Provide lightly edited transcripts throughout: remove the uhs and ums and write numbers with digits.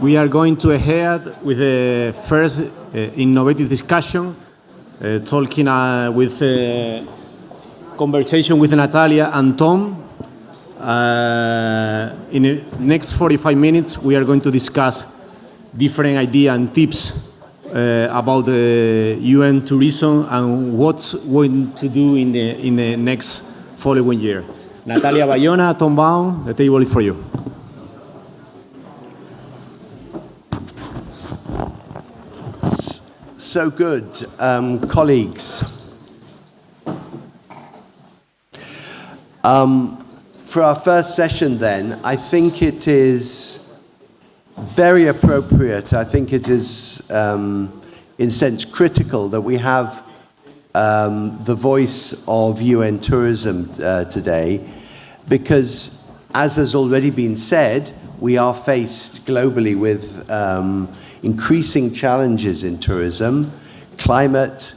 We are going to ahead with the first innovative discussion, talking with conversation with Natalia and Tom. In the next 45 minutes, we are going to discuss different ideas and tips about the UN tourism and what's going to do in the next following year. Natalia, Bayona, Tom Baum, the table is for you. So good, colleagues. For our first session then, I think it is very appropriate, I think it is in a sense critical that we have the voice of UN tourism today, because as has already been said, we are faced globally with increasing challenges in tourism, climate,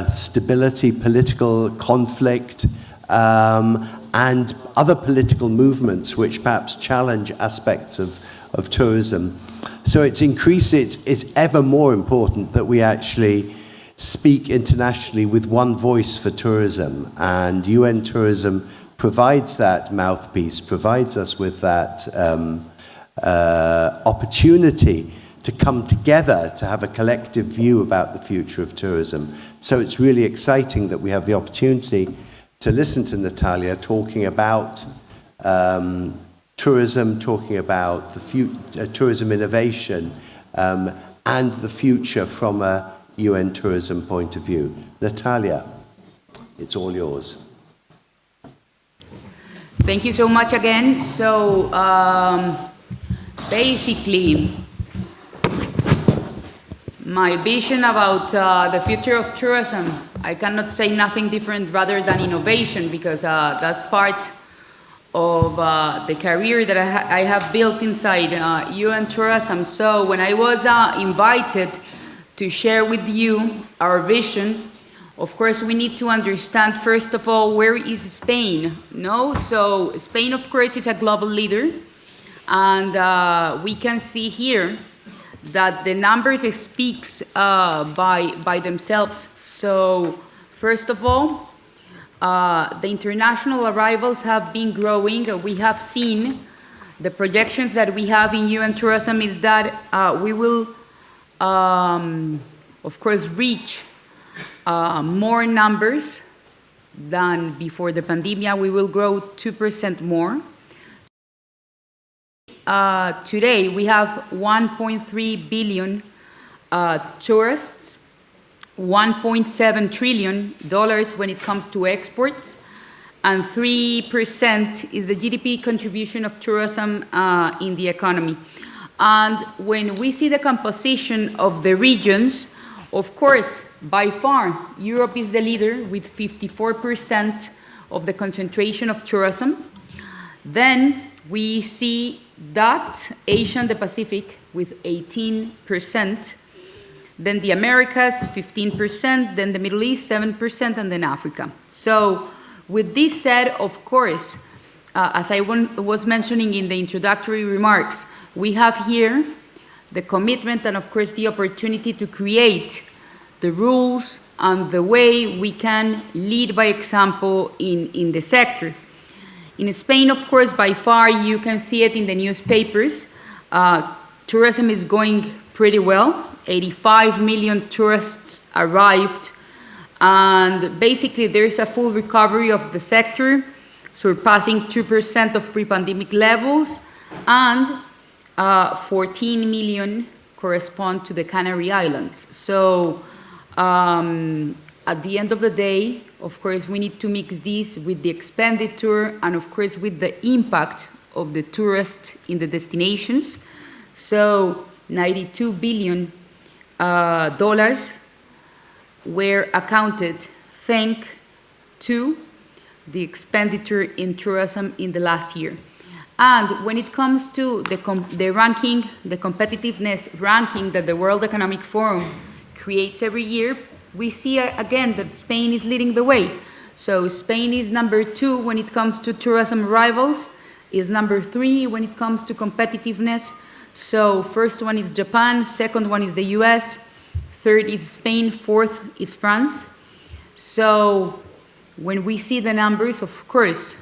stability, political conflict, and other political movements which perhaps challenge aspects of tourism. So it's ever more important that we actually speak internationally with one voice for tourism, and UN tourism provides that mouthpiece, provides us with that opportunity to come together to have a collective view about the future of tourism. So it's really exciting that we have the opportunity to listen to Natalia talking about tourism, talking about the tourism innovation, and the future from a UN tourism point of view. Natalia, it's all yours. Thank you so much again. So basically, my vision about the future of tourism, I cannot say nothing different rather than innovation, because that's part of the career that I have built inside UN tourism. So when I was invited to share with you our vision, of course we need to understand first of all, where is Spain? No? So Spain, of course, is a global leader, and we can see here that the numbers speaks by themselves. So first of all, the international arrivals have been growing. We have seen the projections that we have in UN tourism is that we will, of course, reach more numbers than before the pandemic. We will grow 2% more. Today, we have 1.3 billion tourists, $1.7 trillion when it comes to exports, and 3% is the GDP contribution of tourism in the economy. And when we see the composition of the regions, of course, by far, Europe is the leader with 54% of the concentration of tourism. Then we see that Asia and the Pacific with 18%, then the Americas 15%, then the Middle East 7%, and then Africa. So with this said, of course, as I was mentioning in the introductory remarks, we have here the commitment and of course the opportunity to create the rules and the way we can lead by example in the sector. In Spain, of course, by far, you can see it in the newspapers. Tourism is going pretty well. 85 million tourists arrived. And basically, there's a full recovery of the sector, surpassing 2% of pre-pandemic levels. And 14 million correspond to the Canary Islands. So at the end of the day, of course, we need to mix this with the expenditure and, of course, with the impact of the tourist in the destinations. So $92 billion were accounted thanks to the expenditure in tourism in the last year. And when it comes to the ranking, the competitiveness ranking that the World Economic Forum creates every year, we see again that Spain is leading the way. So Spain is number 2 when it comes to tourism arrivals, is number 3 when it comes to competitiveness. So first one is Japan, second one is the US, third is Spain, fourth is France. So when we see the numbers, of course,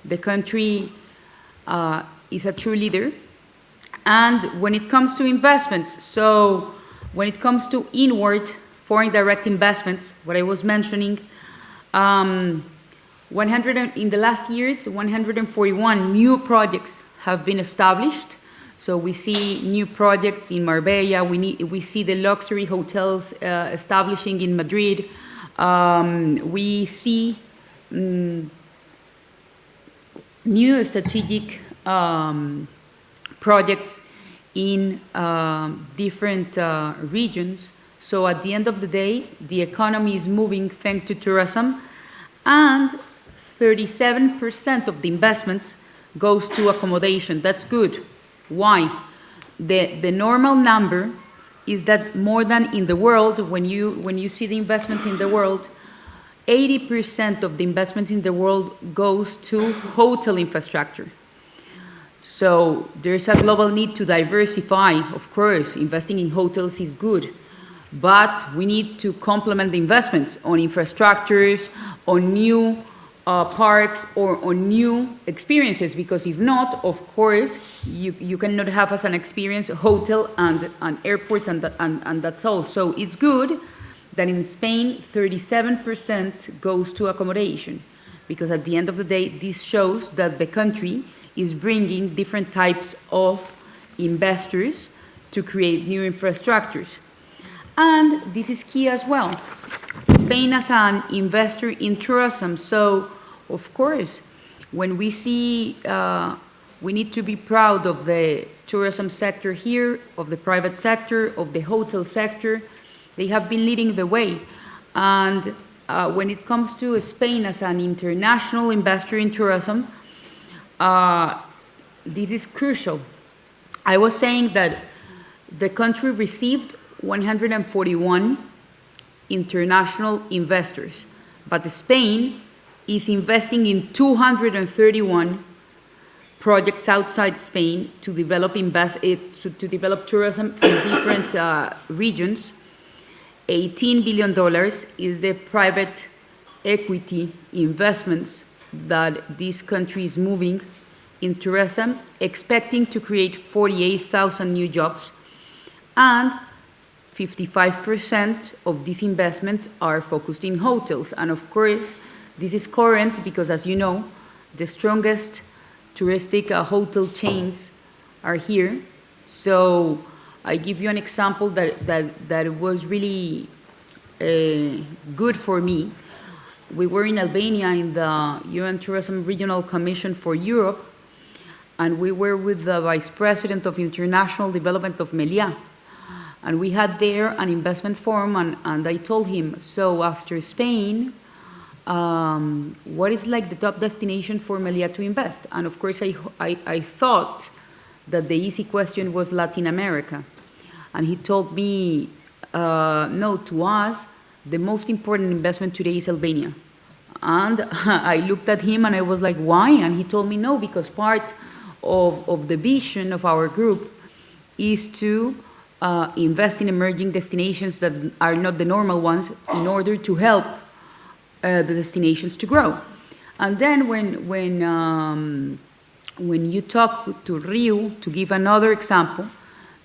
the country is a true leader. And when it comes to investments, so when it comes to inward foreign direct investments, what I was mentioning, in the last years, 141 new projects have been established. So we see new projects in Marbella, we see the luxury hotels establishing in Madrid, we see new strategic projects in different regions. So at the end of the day, the economy is moving thanks to tourism, and 37% of the investments goes to accommodation. That's good. Why? The normal number is that more than in the world, when you see the investments in the world, 80% of the investments in the world goes to hotel infrastructure. So there's a global need to diversify. Of course, investing in hotels is good, but we need to complement the investments on infrastructures, on new parks, or on new experiences, because if not, of course, you cannot have as an experience a hotel and airports and that's all. So it's good that in Spain, 37% goes to accommodation, because at the end of the day, this shows that the country is bringing different types of investors to create new infrastructures. And this is key as well. Spain as an investor in tourism. So, of course, when we see, we need to be proud of the tourism sector here, of the private sector, of the hotel sector. They have been leading the way. And when it comes to Spain as an international investor in tourism, this is crucial. I was saying that the country received 141 international investors, but Spain is investing in 231 projects outside Spain to develop tourism in different regions. $18 billion is the private equity investments that this country is moving in tourism, expecting to create 48,000 new jobs, and 55% of these investments are focused in hotels. And of course, this is current because, as you know, the strongest touristic hotel chains are here. So I give you an example that was really good for me. We were in Albania in the UN Tourism Regional Commission for Europe, and we were with the Vice President of International Development of Meliá. And we had there an investment forum, and I told him, so after Spain, what is like the top destination for Meliá to invest? And of course, I thought that the easy question was Latin America. And he told me, no, to us, the most important investment today is Albania. And I looked at him and I was like, why? And he told me, no, because part of the vision of our group is to invest in emerging destinations that are not the normal ones in order to help the destinations to grow. And then when you talk to Rio, to give another example,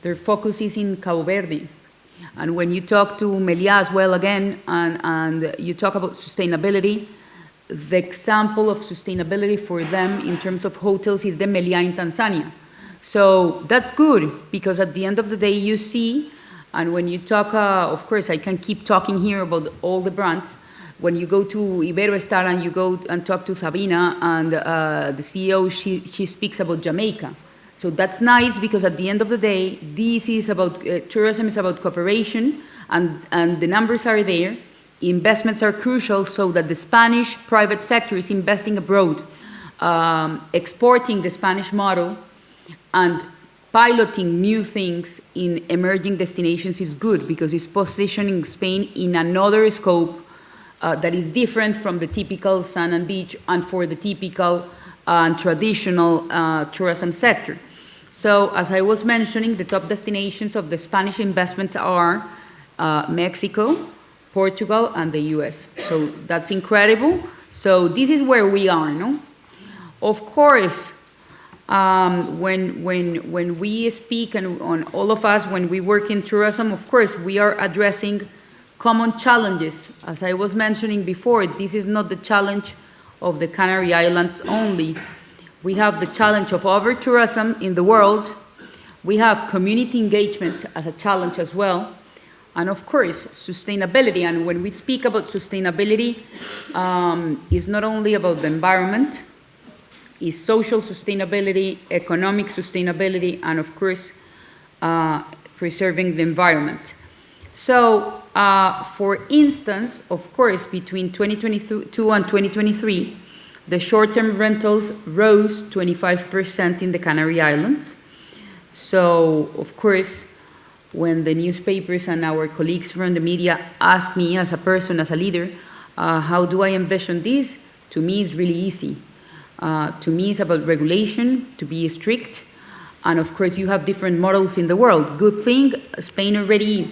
their focus is in Cabo Verde. And when you talk to Meliá as well again, and you talk about sustainability, the example of sustainability for them in terms of hotels is the Meliá in Tanzania. So that's good, because at the end of the day you see, and when you talk, of course I can keep talking here about all the brands. When you go to Iberoestar and you go and talk to Sabina, and the CEO, she speaks about Jamaica. So that's nice, because at the end of the day, this is about, tourism is about cooperation, and the numbers are there. Investments are crucial so that the Spanish private sector is investing abroad, exporting the Spanish model, and piloting new things in emerging destinations is good, because it's positioning Spain in another scope that is different from the typical sand and beach and for the typical and traditional tourism sector. So as I was mentioning, the top destinations of the Spanish investments are Mexico, Portugal, and the US. So that's incredible. So this is where we are, no? Of course, when we speak, and on all of us, when we work in tourism, of course, we are addressing common challenges. As I was mentioning before, this is not the challenge of the Canary Islands only. We have the challenge of over-tourism in the world. We have community engagement as a challenge as well. And of course, sustainability. And when we speak about sustainability, it's not only about the environment, it's social sustainability, economic sustainability, and of course, preserving the environment. So, for instance, of course, between 2022 and 2023, the short-term rentals rose 25% in the Canary Islands. So, of course, when the newspapers and our colleagues from the media ask me as a person, as a leader, how do I envision this? To me, it's really easy. To me, it's about regulation, to be strict, and of course, you have different models in the world. Good thing, Spain already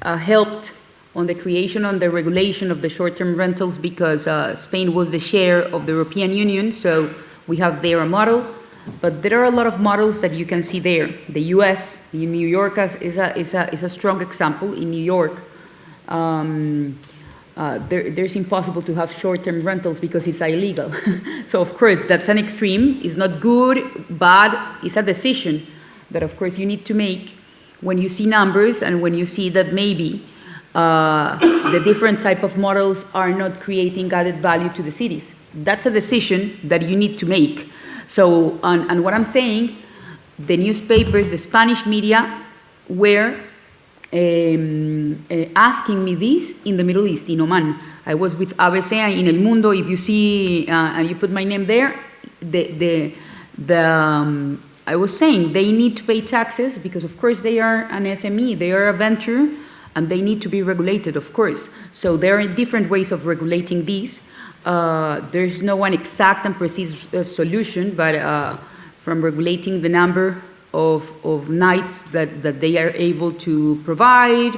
helped on the creation and the regulation of the short-term rentals because Spain was the chair of the European Union, so we have there a model. But there are a lot of models that you can see there. The US, in New York, is a strong example. In New York, there's impossible to have short-term rentals because it's illegal. So of course, that's an extreme. It's not good, bad. It's a decision that of course you need to make when you see numbers and when you see that maybe the different type of models are not creating added value to the cities. That's a decision that you need to make. So, and what I'm saying, the newspapers, the Spanish media were asking me this in the Middle East, in Oman. I was with ABC in El Mundo. If you see, and you put my name there, I was saying they need to pay taxes because, of course, they are an SME, they are a venture, and they need to be regulated, of course. So there are different ways of regulating these. There's no one exact and precise solution, but from regulating the number of nights that they are able to provide,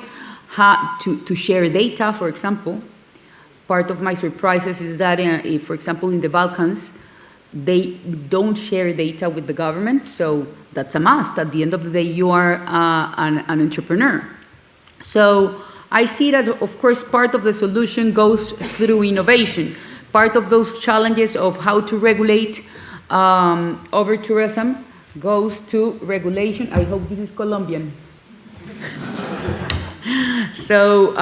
to share data, for example. Part of my surprises is that, if, for example, in the Balkans, they don't share data with the government, so that's a must. At the end of the day, you are an entrepreneur. So I see that, of course, part of the solution goes through innovation. Part of those challenges of how to regulate over-tourism goes to regulation. I hope this is Colombian. So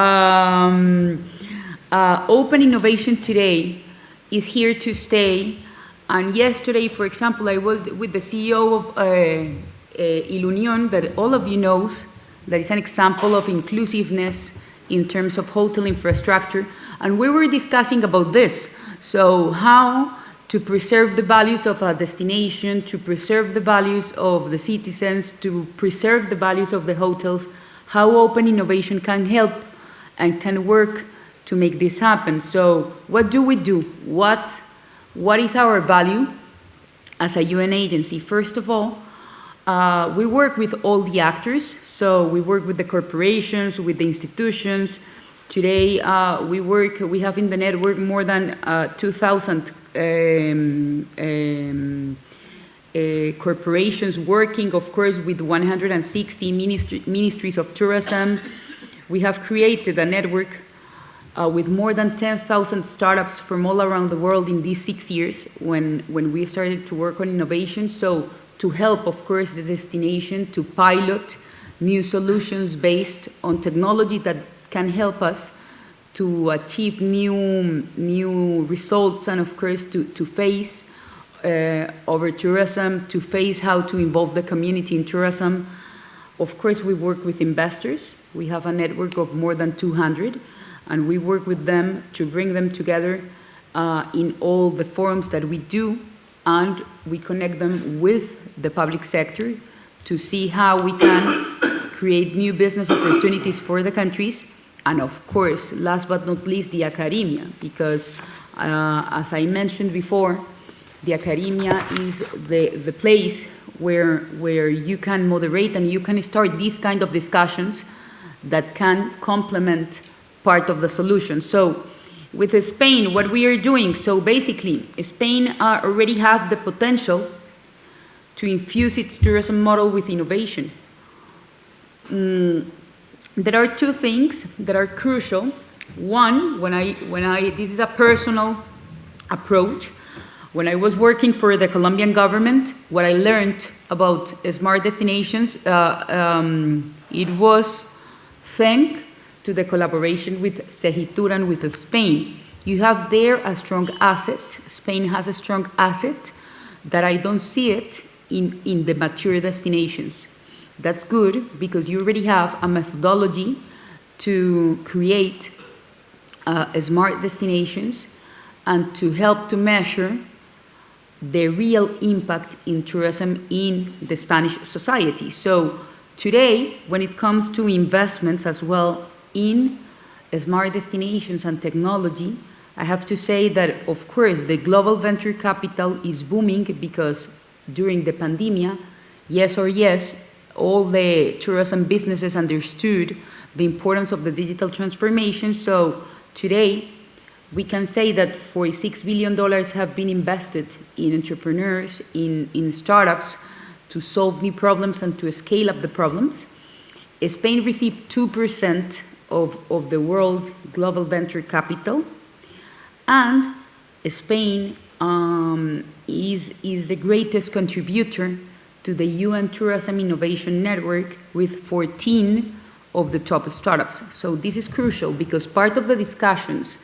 open innovation today is here to stay. And yesterday, for example, I was with the CEO of Ilunion, that all of you know, that is an example of inclusiveness in terms of hotel infrastructure. And we were discussing about this. So how to preserve the values of a destination, to preserve the values of the citizens, to preserve the values of the hotels, how open innovation can help and can work to make this happen. So what do we do? What is our value as a UN agency? First of all, we work with all the actors. So we work with the corporations, with the institutions. Today, we have in the network more than 2,000 corporations working, of course, with 160 ministries of tourism. We have created a network with more than 10,000 startups from all around the world in these 6 years when we started to work on innovation. So to help, of course, the destination to pilot new solutions based on technology that can help us to achieve new results and, of course, to face over-tourism, to face how to involve the community in tourism. Of course, we work with investors. We have a network of more than 200, and we work with them to bring them together in all the forums that we do, and we connect them with the public sector to see how we can create new business opportunities for the countries. And of course, last but not least, the academia, because as I mentioned before, the academia is the place where you can moderate and you can start these kind of discussions that can complement part of the solution. So with Spain, what we are doing, so basically, Spain already have the potential to infuse its tourism model with innovation. There are two things that are crucial. One, this is a personal approach. When I was working for the Colombian government, what I learned about smart destinations, it was thanks to the collaboration with Segitur and with Spain. You have there a strong asset. Spain has a strong asset that I don't see it in the mature destinations. That's good because you already have a methodology to create smart destinations and to help to measure the real impact in tourism in the Spanish society. So today, when it comes to investments as well in smart destinations and technology, I have to say that, of course, the global venture capital is booming because during the pandemic, yes, all the tourism businesses understood the importance of the digital transformation. So today, we can say that $46 billion have been invested in entrepreneurs, in startups, to solve new problems and to scale up the problems. Spain received 2% of the world global venture capital, and Spain is the greatest contributor to the UN Tourism Innovation Network with 14 of the top startups. So this is crucial because part of the discussions,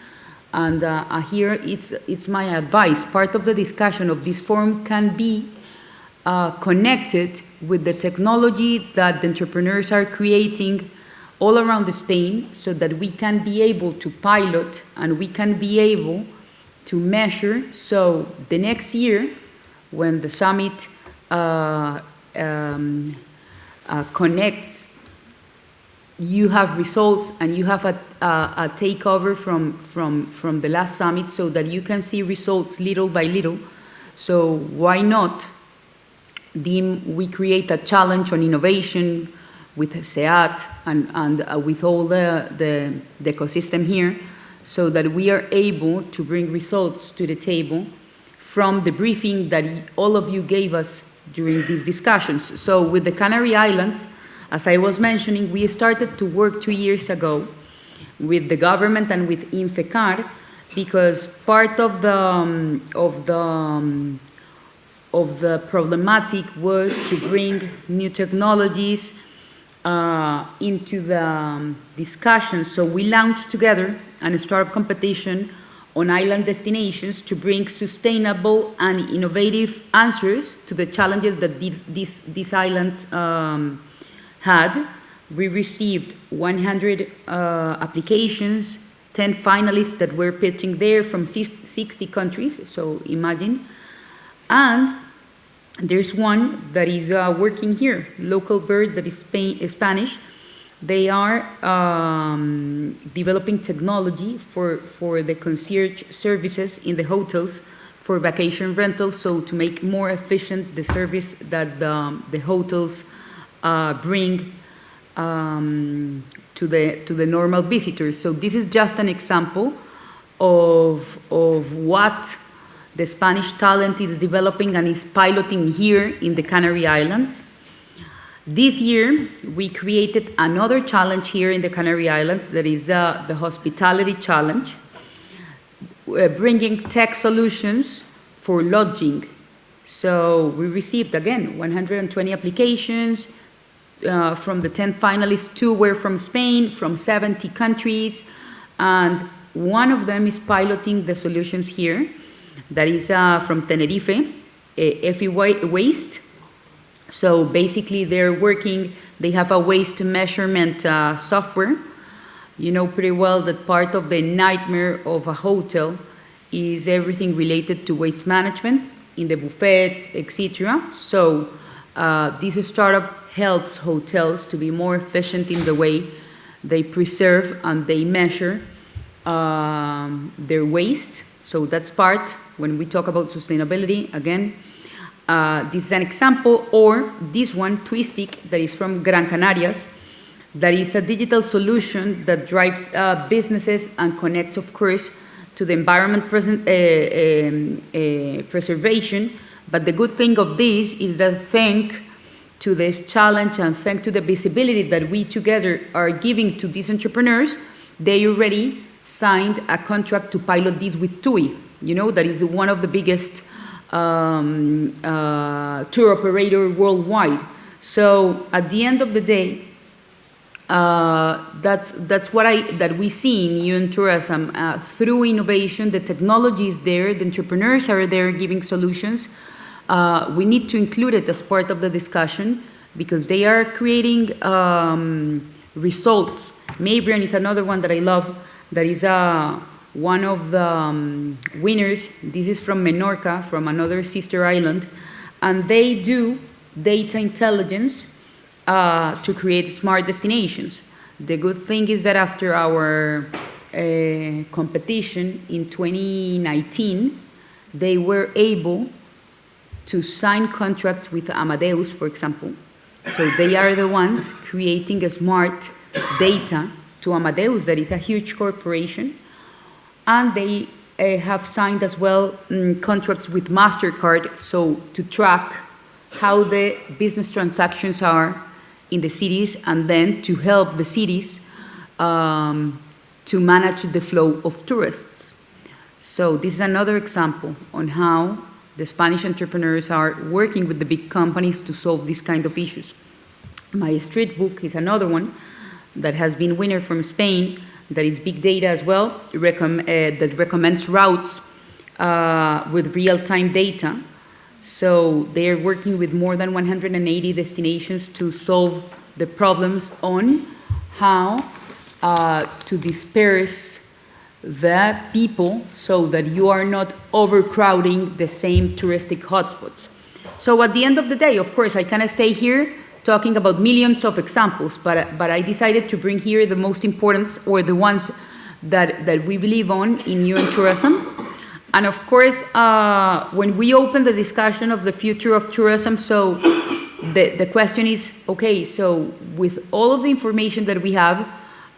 and here it's my advice, part of the discussion of this forum can be connected with the technology that the entrepreneurs are creating all around Spain so that we can be able to pilot and we can be able to measure. So the next year, when the summit connects, you have results and you have a takeover from the last summit so that you can see results little by little. So why not we create a challenge on innovation with SEAT and with all the ecosystem here so that we are able to bring results to the table from the briefing that all of you gave us during these discussions. So with the Canary Islands, as I was mentioning, we started to work 2 years ago with the government and with INFECAR because part of the problematic was to bring new technologies into the discussion. So we launched together a startup competition on island destinations to bring sustainable and innovative answers to the challenges that these islands had. We received 100 applications, 10 finalists that were pitching there from 60 countries, so imagine. And there's one that is working here, Local Bird, that is Spanish. They are developing technology for the concierge services in the hotels for vacation rentals, so to make more efficient the service that the hotels bring to the normal visitors. So this is just an example of what the Spanish talent is developing and is piloting here in the Canary Islands. This year, we created another challenge here in the Canary Islands that is the Hospitality Challenge, bringing tech solutions for lodging. So we received, again, 120 applications. From the 10 finalists, 2 were from Spain, from 70 countries, and one of them is piloting the solutions here. That is from Tenerife, FE Waste. So basically they're working, they have a waste measurement software. You know pretty well that part of the nightmare of a hotel is everything related to waste management in the buffets, etc. So this startup helps hotels to be more efficient in the way they preserve and they measure their waste. So that's part when we talk about sustainability again. This is an example, or this one, Twistic, that is from Gran Canarias, that is a digital solution that drives businesses and connects, of course, to the environment preservation. But the good thing of this is that thanks to this challenge and thanks to the visibility that we together are giving to these entrepreneurs, they already signed a contract to pilot this with TUI, that is one of the biggest tour operator worldwide. So at the end of the day, that's what we see in UN Tourism. Through innovation, the technology is there, the entrepreneurs are there giving solutions. We need to include it as part of the discussion because they are creating results. Mabrian is another one that I love. That is one of the winners. This is from Menorca, from another sister island, and they do data intelligence to create smart destinations. The good thing is that after our competition in 2019, they were able to sign contracts with Amadeus, for example. So they are the ones creating a smart data to Amadeus, that is a huge corporation. And they have signed as well contracts with MasterCard, so to track how the business transactions are in the cities and then to help the cities to manage the flow of tourists. So this is another example on how the Spanish entrepreneurs are working with the big companies to solve these kind of issues. My street book is another one that has been winner from Spain, that is big data as well, that recommends routes with real-time data. So they're working with more than 180 destinations to solve the problems on how to disperse the people so that you are not overcrowding the same touristic hotspots. So at the end of the day, of course, I cannot stay here talking about millions of examples, but I decided to bring here the most important or the ones that we believe on in UN tourism. And of course, when we open the discussion of the future of tourism, so the question is, okay, so with all of the information that we have,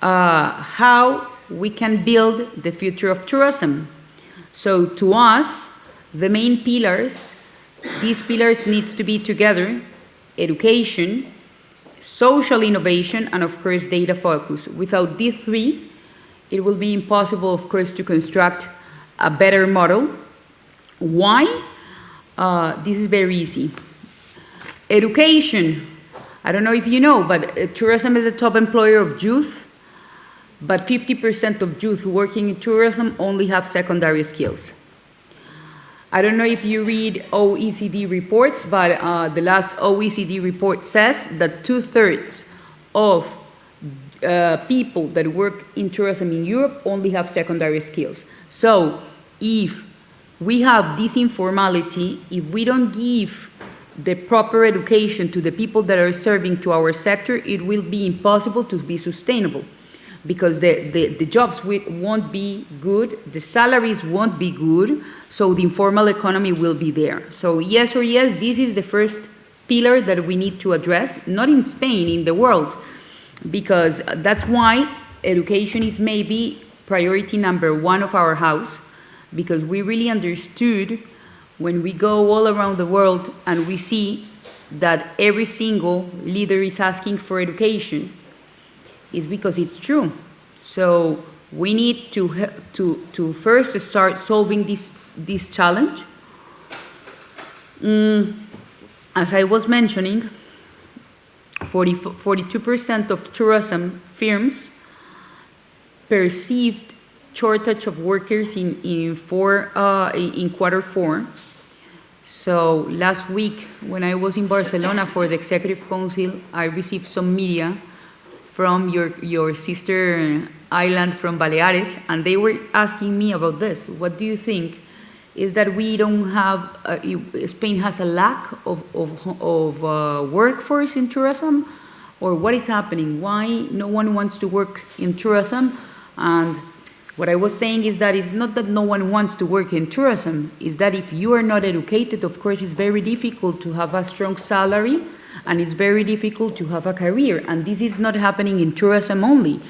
how we can build the future of tourism. So to us, the main pillars, these pillars needs to be together: education, social innovation, and of course data focus. Without these three, it will be impossible, of course, to construct a better model. Why? This is very easy. Education. I don't know if you know, but tourism is a top employer of youth, but 50% of youth working in tourism only have secondary skills. I don't know if you read OECD reports, but the last OECD report says that 2/3 of people that work in tourism in Europe only have secondary skills. So if we have this informality, if we don't give the proper education to the people that are serving to our sector, it will be impossible to be sustainable, because the jobs won't be good, the salaries won't be good, so the informal economy will be there. So yes or yes, this is the first pillar that we need to address, not in Spain, in the world, because that's why education is maybe priority number one of our house, because we really understood when we go all around the world and we see that every single leader is asking for education, is because it's true. So we need to first start solving this challenge. As I was mentioning, 42% of tourism firms perceived shortage of workers in quarter four. So last week, when I was in Barcelona for the Executive Council, I received some media from your sister island from Baleares, and they were asking me about this. What do you think? Is that we don't have, Spain has a lack of workforce in tourism? Or what is happening? Why no one wants to work in tourism? And What I was saying is that it's not that no one wants to work in tourism, it's that if you are not educated, of course, it's very difficult to have a strong salary, and it's very difficult to have a career. And this is not happening in tourism only.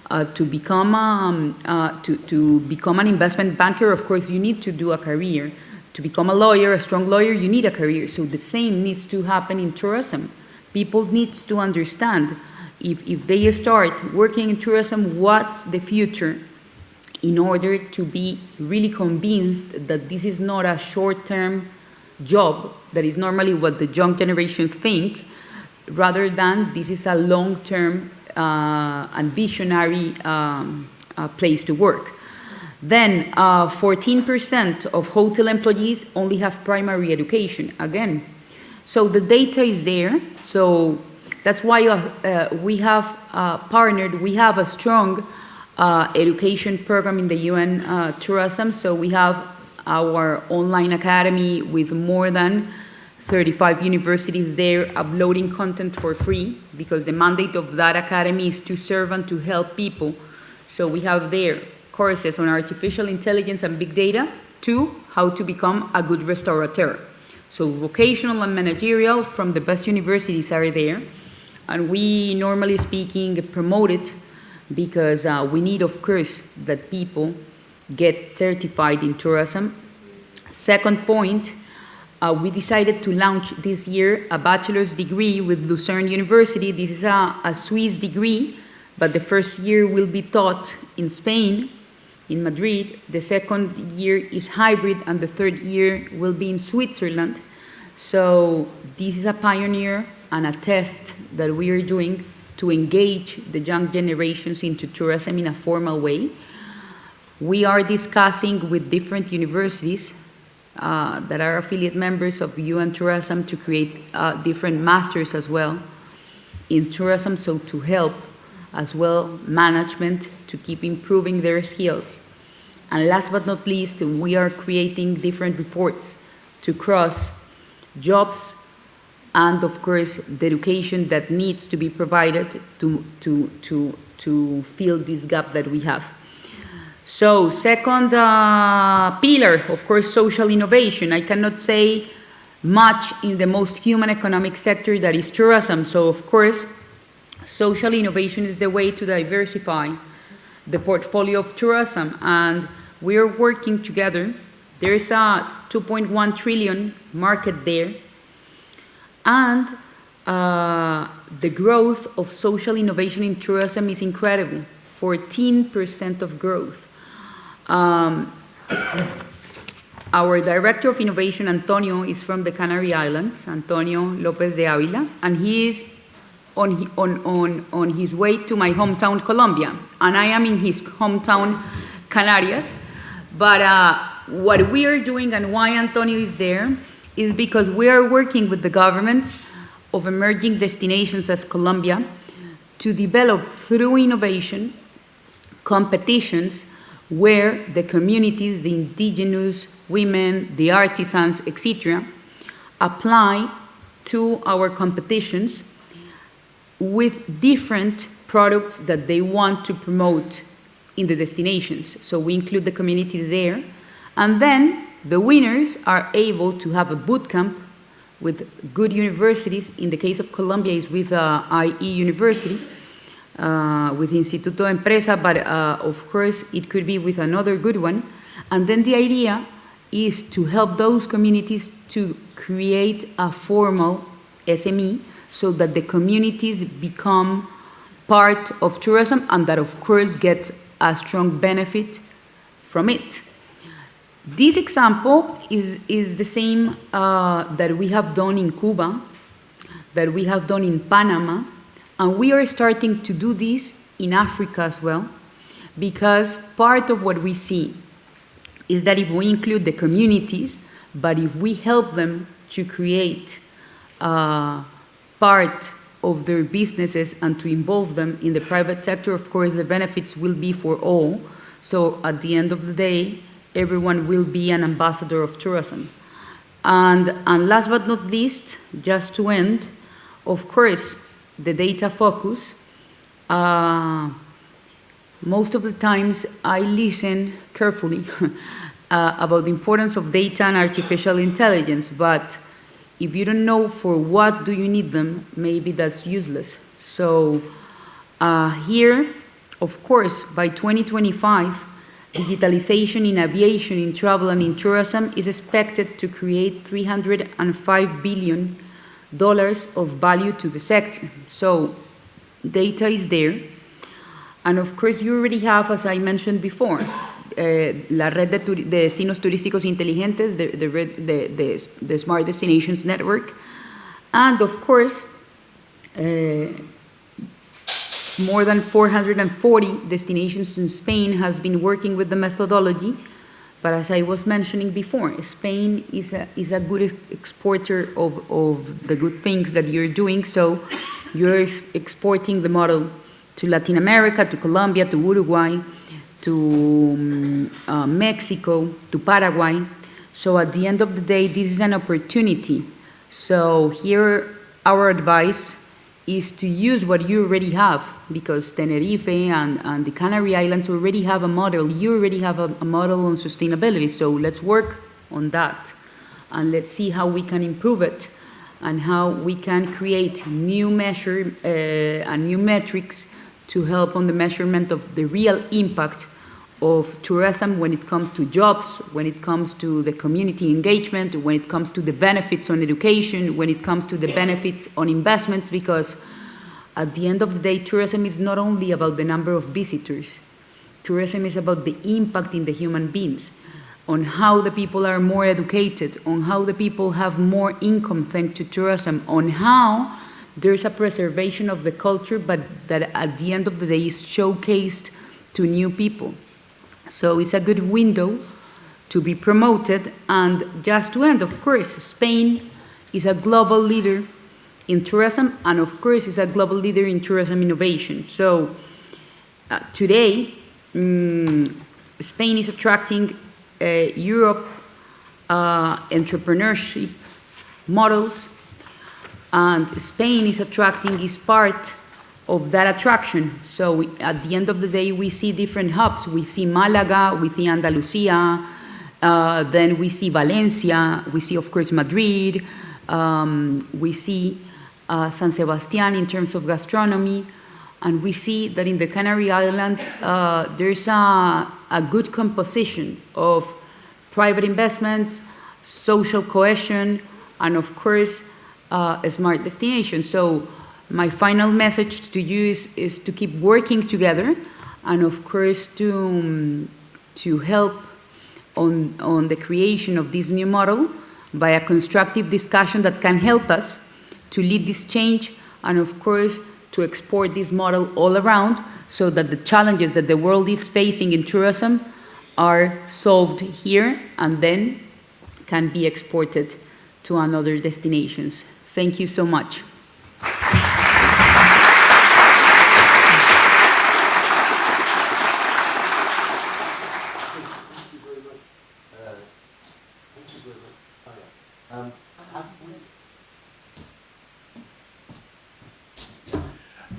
To become an investment banker, of course, you need to do a career. To become a lawyer, a strong lawyer, you need a career. So the same needs to happen in tourism. People need to understand if they start working in tourism, what's the future, in order to be really convinced that this is not a short-term job, that is normally what the young generation think, rather than this is a long-term and visionary place to work. Then 14% of hotel employees only have primary education, again. So the data is there, so that's why we have partnered, we have a strong education program in the UN tourism, so we have our online academy with more than 35 universities there uploading content for free, because the mandate of that academy is to serve and to help people. So we have there courses on artificial intelligence and big data, to how to become a good restaurateur. So vocational and managerial from the best universities are there. And we, normally speaking, promote it because we need, of course, that people get certified in tourism. Second point, we decided to launch this year a bachelor's degree with Lucerne University. This is a Swiss degree, but the first year will be taught in Spain, in Madrid. The second year is hybrid, and the third year will be in Switzerland. So this is a pioneer and a test that we are doing to engage the young generations into tourism in a formal way. We are discussing with different universities that are affiliate members of UN Tourism to create different masters as well in tourism, so to help as well management to keep improving their skills. And last but not least, we are creating different reports to cross jobs and, of course, the education that needs to be provided to fill this gap that we have. So second pillar, of course, social innovation. I cannot say much in the most human economic sector that is tourism. So, of course, social innovation is the way to diversify the portfolio of tourism. And we are working together. There's a 2.1 trillion market there. And the growth of social innovation in tourism is incredible, 14% of growth. Our Director of Innovation, Antonio, is from the Canary Islands, Antonio Lopez de Avila, and he is on his way to my hometown, Colombia, and I am in his hometown, Canarias. But what we are doing and why Antonio is there is because we are working with the governments of emerging destinations as Colombia to develop, through innovation, competitions where the communities, the indigenous women, the artisans, etc., apply to our competitions with different products that they want to promote in the destinations. So we include the communities there, and then the winners are able to have a boot camp with good universities. In the case of Colombia, is with IE University, with Instituto de Empresa, but of course it could be with another good one. And then the idea is to help those communities to create a formal SME so that the communities become part of tourism and that of course gets a strong benefit from it. This example is the same that we have done in Cuba, that we have done in Panama, and we are starting to do this in Africa as well, because part of what we see is that if we include the communities, but if we help them to create part of their businesses and to involve them in the private sector, of course the benefits will be for all. So at the end of the day, everyone will be an ambassador of tourism. And last but not least, just to end, of course, the data focus. most of the times I listen carefully about the importance of data and artificial intelligence, but if you don't know for what do you need them, maybe that's useless. So here, of course, by 2025, digitalization in aviation, in travel, and in tourism is expected to create $305 billion of value to the sector. So data is there. And of course, you already have, as I mentioned before, la red de destinos turísticos inteligentes, the Smart Destinations Network. And of course, more than 440 destinations in Spain has been working with the methodology. But as I was mentioning before, Spain is a good exporter of the good things that you're doing. So you're exporting the model to Latin America, to Colombia, to Uruguay, to Mexico, to Paraguay. So at the end of the day, this is an opportunity. So here, our advice is to use what you already have, because Tenerife and the Canary Islands already have a model. You already have a model on sustainability. So let's work on that, and let's see how we can improve it, and how we can create new measure and new metrics to help on the measurement of the real impact of tourism when it comes to jobs, when it comes to the community engagement, when it comes to the benefits on education, when it comes to the benefits on investments, because at the end of the day, tourism is not only about the number of visitors. Tourism is about the impact in the human beings, on how the people are more educated, on how the people have more income thanks to tourism, on how there's a preservation of the culture, but that at the end of the day is showcased to new people. So it's a good window to be promoted. And just to end, of course, Spain is a global leader in tourism, and of course is a global leader in tourism innovation. So today, Spain is attracting Europe entrepreneurship models, and Spain is part of that attraction. So at the end of the day, we see different hubs. We see Malaga, we see Andalusia, then we see Valencia, we see, of course, Madrid, we see San Sebastián in terms of gastronomy, and we see that in the Canary Islands, there's a good composition of private investments, social cohesion, and of course, a smart destination. So my final message to you is to keep working together, and of course to help on the creation of this new model by a constructive discussion that can help us to lead this change, and of course to export this model all around, so that the challenges that the world is facing in tourism are solved here and then can be exported to another destinations. Thank you so much.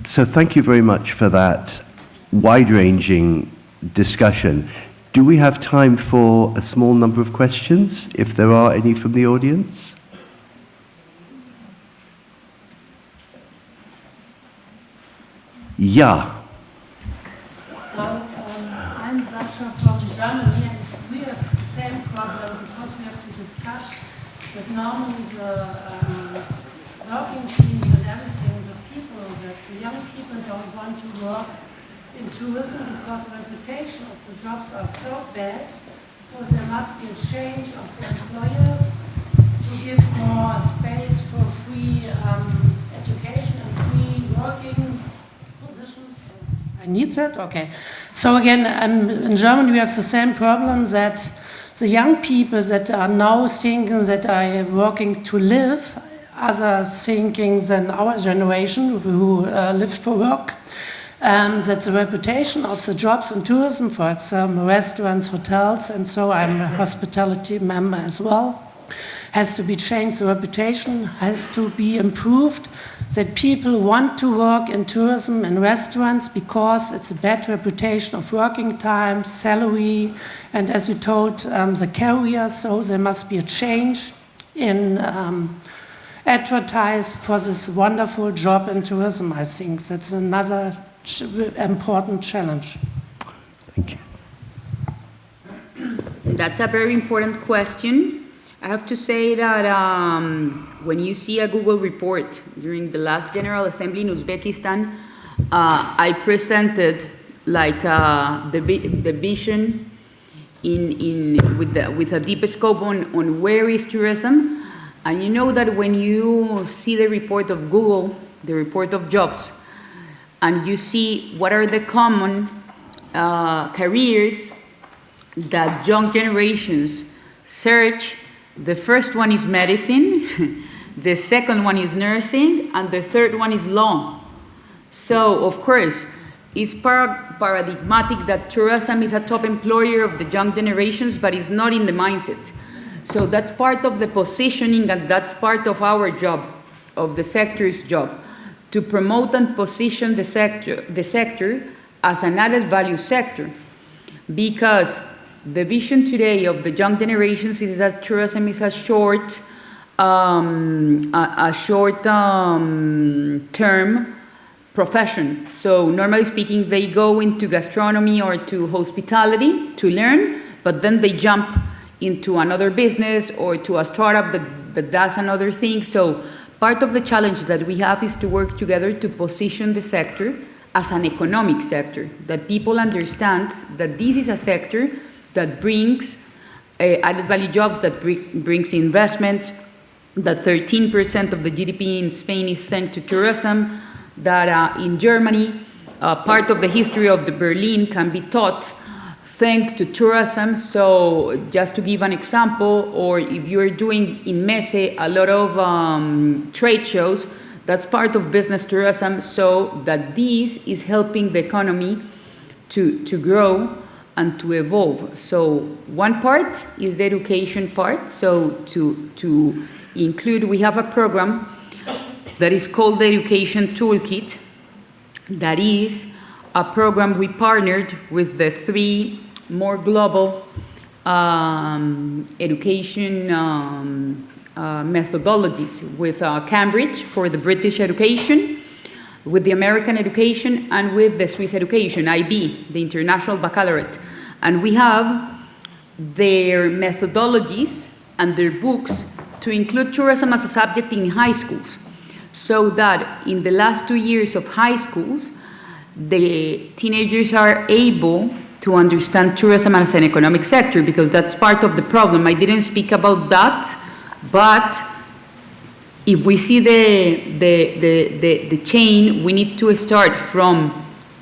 So thank you very much for that wide-ranging discussion. Do we have time for a small number of questions, if there are any from the audience? Yeah. So, I'm Sasha from Germany, and we have the same problem, because we have to discuss that normally the working teams and everything, the people, that the young people don't want to work in tourism because the reputation of the jobs are so bad. So there must be a change of the employers to give more space for free education and free working positions. I need that? Okay. So again, in Germany we have the same problem, that the young people that are now thinking that are working to live, other thinking than our generation who lived for work, that the reputation of the jobs in tourism, for example, restaurants, hotels, and so I'm a hospitality member as well, has to be changed, the reputation has to be improved, that people want to work in tourism and restaurants because it's a bad reputation of working time, salary, and as you told, the career, so there must be a change in advertise for this wonderful job in tourism, I think. That's another important challenge. Thank you. That's a very important question. I have to say that when you see a Google report during the last General Assembly in Uzbekistan, I presented like the vision with a deep scope on where is tourism. And you know that when you see the report of Google, the report of jobs, and you see what are the common careers that young generations search, the first one is medicine, the second one is nursing, and the third one is law. So, of course, it's paradigmatic that tourism is a top employer of the young generations, but it's not in the mindset. So that's part of the positioning, and that's part of our job, of the sector's job, to promote and position the sector as an added value sector. Because the vision today of the young generations is that tourism is a short term profession. So normally speaking, they go into gastronomy or to hospitality to learn, but then they jump into another business or to a startup that does another thing. So part of the challenge that we have is to work together to position the sector as an economic sector, that people understand that this is a sector that brings added value jobs, that brings investments, that 13% of the GDP in Spain is thanks to tourism, that in Germany, part of the history of the Berlin can be taught thanks to tourism. So just to give an example, or if you're doing in Messe a lot of trade shows, that's part of business tourism, so that this is helping the economy to grow and to evolve. So one part is the education part. So to include, we have a program that is called the Education Toolkit. That is a program we partnered with the three more global education methodologies, with Cambridge for the British education, with the American education, and with the Swiss education, IB, the International Baccalaureate. And we have their methodologies and their books to include tourism as a subject in high schools, so that in the last 2 years of high schools, the teenagers are able to understand tourism as an economic sector, because that's part of the problem. I didn't speak about that, but if we see the chain, we need to start from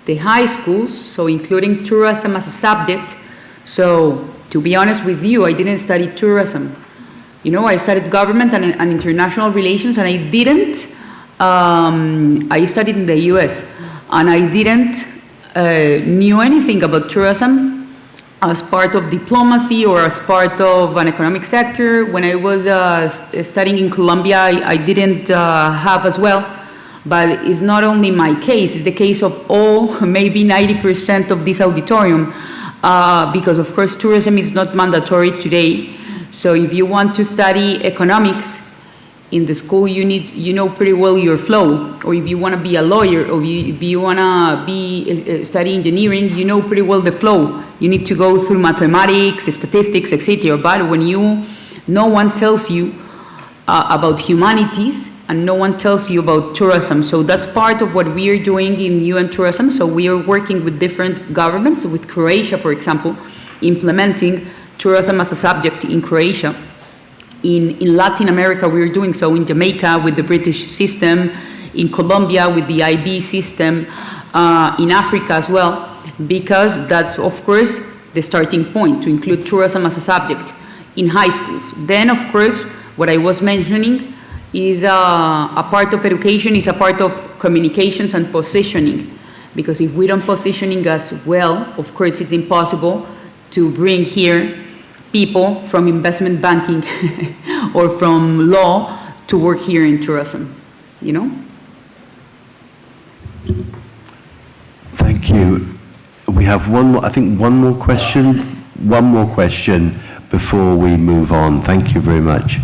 the high schools, so including tourism as a subject. So to be honest with you, I didn't study tourism. You know, I studied government and international relations, and I didn't, I studied in the US, and I didn't knew anything about tourism as part of diplomacy or as part of an economic sector. When I was studying in Colombia, I didn't have as well. But it's not only my case, it's the case of all, maybe 90% of this auditorium, because of course tourism is not mandatory today. So if you want to study economics in the school, you know pretty well your flow. Or if you want to be a lawyer, or if you want to study engineering, you know pretty well the flow. You need to go through mathematics, statistics, etc. But when no one tells you about humanities, and no one tells you about tourism. So that's part of what we are doing in UN Tourism. So we are working with different governments, with Croatia, for example, implementing tourism as a subject in Croatia. In Latin America, we are doing so in Jamaica with the British system, in Colombia with the IB system, in Africa as well, because that's, of course, the starting point, to include tourism as a subject in high schools. Then, of course, what I was mentioning is a part of education, is a part of communications and positioning. Because if we don't positioning as well, of course it's impossible to bring here people from investment banking or from law to work here in tourism, you know? Thank you. We have one more, I think one more question before we move on. Thank you very much.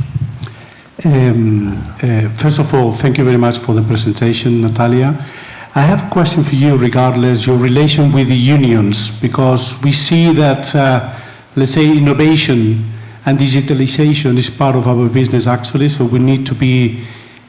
First of all, thank you very much for the presentation, Natalia. I have a question for you regardless your relation with the unions, because we see that, let's say, innovation and digitalization is part of our business actually, so we need to be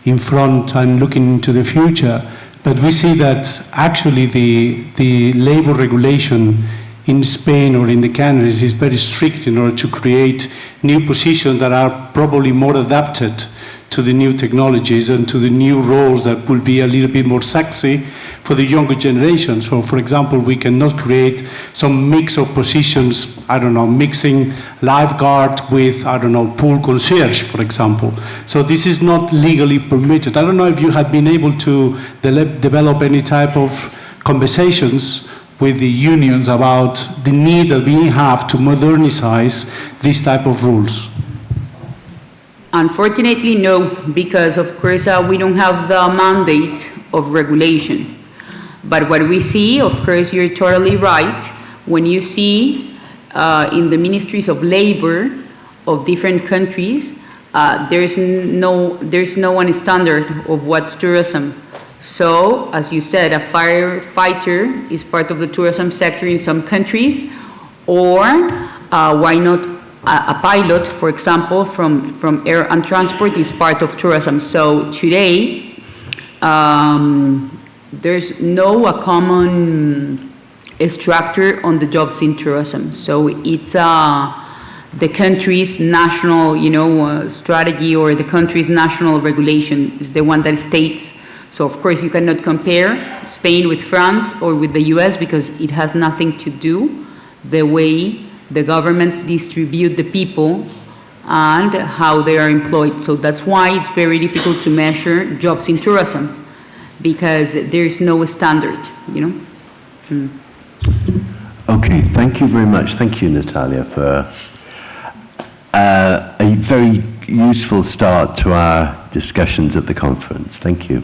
in front and looking into the future. But we see that actually the labor regulation in Spain or in the Canaries is very strict in order to create new positions that are probably more adapted to the new technologies and to the new roles that will be a little bit more sexy for the younger generation. So, for example, we cannot create some mix of positions, I don't know, mixing lifeguard with, I don't know, pool concierge, for example. So this is not legally permitted. I don't know if you have been able to develop any type of conversations with the unions about the need that we have to modernize these type of rules. Unfortunately, no, because of course we don't have the mandate of regulation. But what we see, of course, you're totally right. When you see in the ministries of labor of different countries, there's no one standard of what's tourism. So, as you said, a firefighter is part of the tourism sector in some countries, or why not a pilot, for example, from air and transport is part of tourism. So today, there's no common structure on the jobs in tourism. So it's the country's national, strategy, or the country's national regulation is the one that states. So of course you cannot compare Spain with France or with the US because it has nothing to do the way the governments distribute the people and how they are employed. So that's why it's very difficult to measure jobs in tourism, because there's no standard, Okay, thank you very much. Thank you, Natalia, for a very useful start to our discussions at the conference. Thank you.